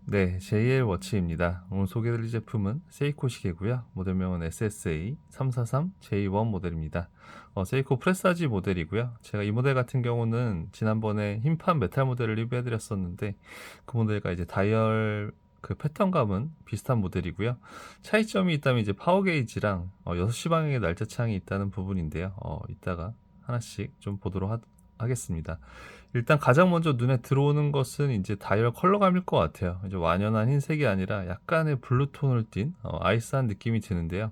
네, JL 워치입니다. 오늘 소개해드릴 제품은 세이코 시계고요. 모델명은 SSA 343J1 모델입니다. 세이코 프레사지 모델이고요. 제가 이 모델 같은 경우는 지난번에 흰판 메탈 모델을 리뷰해드렸었는데 그 모델과 이제 다이얼 그 패턴감은 비슷한 모델이고요. 차이점이 있다면 이제 파워 게이지랑 6시 방향의 날짜창이 있다는 부분인데요. 이따가 하나씩 좀 보도록 하겠습니다. 일단 가장 먼저 눈에 들어오는 것은 이제 다이얼 컬러감일 것 같아요. 이제 완연한 흰색이 아니라 약간의 블루톤을 띤 아이스한 느낌이 드는데요.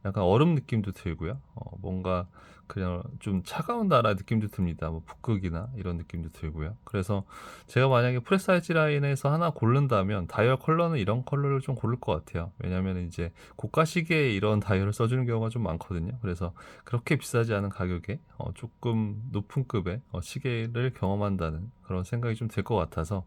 약간 얼음 느낌도 들고요. 뭔가 그냥 좀 차가운 나라 느낌도 듭니다. 뭐 북극이나 이런 느낌도 들고요. 그래서 제가 만약에 프레사이즈 라인에서 하나 고른다면 다이얼 컬러는 이런 컬러를 좀 고를 것 같아요. 왜냐하면 이제 고가 시계에 이런 다이얼을 써주는 경우가 좀 많거든요. 그래서 그렇게 비싸지 않은 가격에 조금 높은 급의 시계를 경험한다는 그런 생각이 좀 들 것 같아서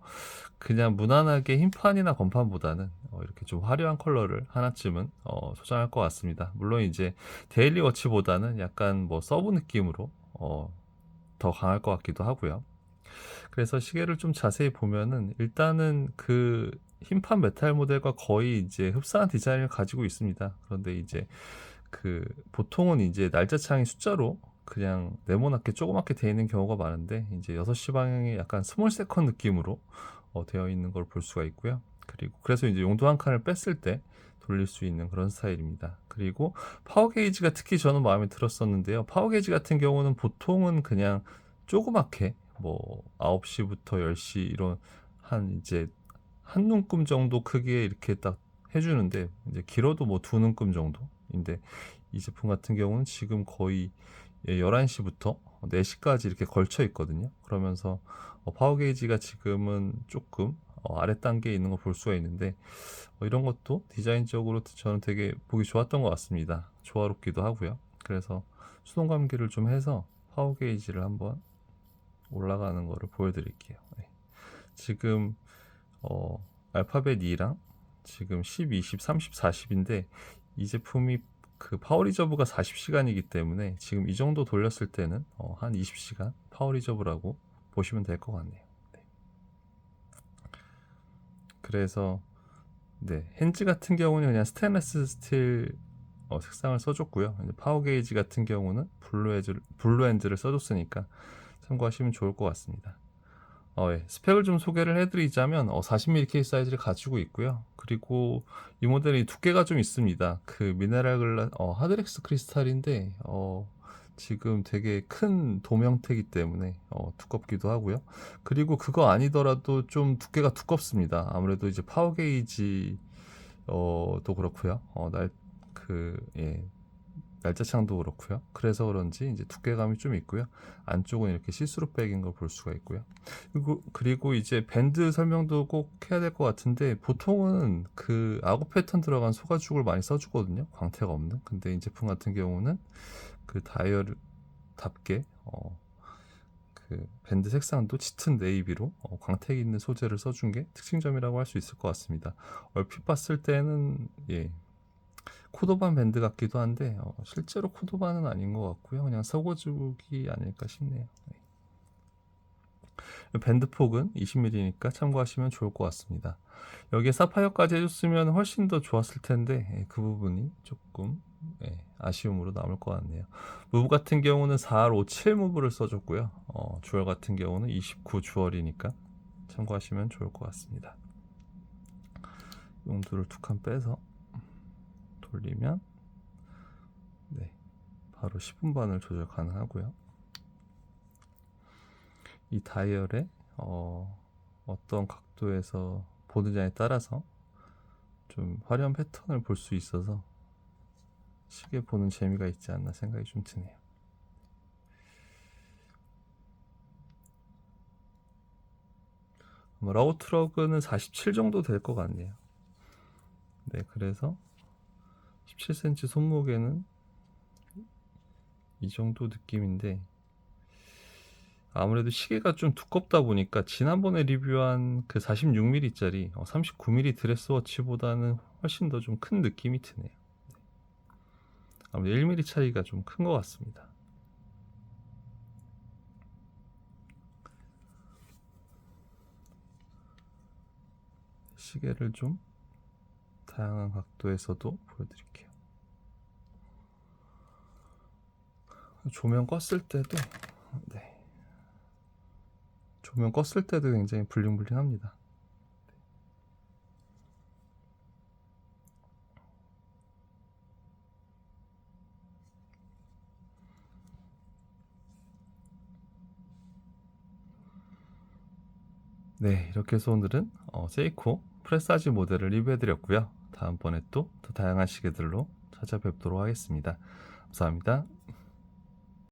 그냥 무난하게 흰판이나 건판보다는 이렇게 좀 화려한 컬러를 하나쯤은 소장할 것 같습니다. 물론 이제 데일리 워치보다는 약간 뭐 서브 느낌으로 더 강할 것 같기도 하고요. 그래서 시계를 좀 자세히 보면은 일단은 그 흰판 메탈 모델과 거의 이제 흡사한 디자인을 가지고 있습니다. 그런데 이제 그 보통은 이제 날짜창이 숫자로 그냥 네모나게 조그맣게 되어 있는 경우가 많은데 이제 6시 방향이 약간 스몰 세컨 느낌으로 되어 있는 걸 볼 수가 있고요. 그리고 그래서 이제 용도 한 칸을 뺐을 때 돌릴 수 있는 그런 스타일입니다. 그리고 파워 게이지가 특히 저는 마음에 들었었는데요. 파워 게이지 같은 경우는 보통은 그냥 조그맣게 뭐 9시부터 10시 이런 한 이제 한 눈금 정도 크기에 이렇게 딱 해주는데 이제 길어도 뭐 두 눈금 정도인데 이 제품 같은 경우는 지금 거의 11시부터 4시까지 이렇게 걸쳐 있거든요. 그러면서 파워 게이지가 지금은 조금 아래 단계에 있는 걸 볼 수가 있는데 이런 것도 디자인적으로 저는 되게 보기 좋았던 것 같습니다. 조화롭기도 하고요. 그래서 수동 감기를 좀 해서 파워 게이지를 한번 올라가는 거를 보여드릴게요. 네. 지금 알파벳 2랑 지금 10, 20, 30, 40인데 이 제품이 그 파워 리저브가 40시간이기 때문에 지금 이 정도 돌렸을 때는 한 20시간 파워 리저브라고 보시면 될 것 같네요. 네. 그래서 네, 핸즈 같은 경우는 그냥 스테인리스 스틸 색상을 써줬고요. 이제 파워 게이지 같은 경우는 블루 핸즈를 써줬으니까 참고하시면 좋을 것 같습니다. 예. 스펙을 좀 소개를 해드리자면 40mm 케이스 사이즈를 가지고 있고요. 그리고 이 모델이 두께가 좀 있습니다. 그 미네랄 하드렉스 크리스탈인데 지금 되게 큰 도명태이기 때문에 두껍기도 하고요. 그리고 그거 아니더라도 좀 두께가 두껍습니다. 아무래도 이제 파워 게이지 도 그렇고요. 예, 날짜창도 그렇고요. 그래서 그런지 이제 두께감이 좀 있고요. 안쪽은 이렇게 시스루 백인 걸 볼 수가 있고요. 그리고 이제 밴드 설명도 꼭 해야 될 것 같은데 보통은 그 아구 패턴 들어간 소가죽을 많이 써주거든요. 광택 없는. 근데 이 제품 같은 경우는 그 다이얼답게 그 밴드 색상도 짙은 네이비로 광택 있는 소재를 써준 게 특징점이라고 할 수 있을 것 같습니다. 얼핏 봤을 때는 예, 코도반 밴드 같기도 한데 실제로 코도반은 아닌 것 같고요. 그냥 서고죽이 아닐까 싶네요. 네. 밴드 폭은 20mm니까 참고하시면 좋을 것 같습니다. 여기에 사파이어까지 해줬으면 훨씬 더 좋았을 텐데 그 부분이 조금 아쉬움으로 남을 것 같네요. 무브 같은 경우는 4R57 무브를 써줬고요. 주얼 같은 경우는 29 주얼이니까 참고하시면 좋을 것 같습니다. 용도를 두 칸 빼서 돌리면 네, 바로 10분반을 조절 가능하고요. 이 다이얼에 어떤 각도에서 보느냐에 따라서 좀 화려한 패턴을 볼 수 있어서 시계 보는 재미가 있지 않나 생각이 좀 드네요. 라우트러그는 47 정도 될 것 같네요. 네, 그래서 17cm 손목에는 이 정도 느낌인데 아무래도 시계가 좀 두껍다 보니까 지난번에 리뷰한 그 46mm짜리 39mm 드레스워치보다는 훨씬 더 좀 큰 느낌이 드네요. 아무래도 1mm 차이가 좀 큰 것 같습니다. 시계를 좀 다양한 각도에서도 보여드릴게요. 조명 껐을 때도 조명 껐을 때도 굉장히 블링블링합니다. 네, 이렇게 해서 오늘은 세이코 프레사지 모델을 리뷰해드렸고요. 다음번에 또 더 다양한 시계들로 찾아뵙도록 하겠습니다. 감사합니다.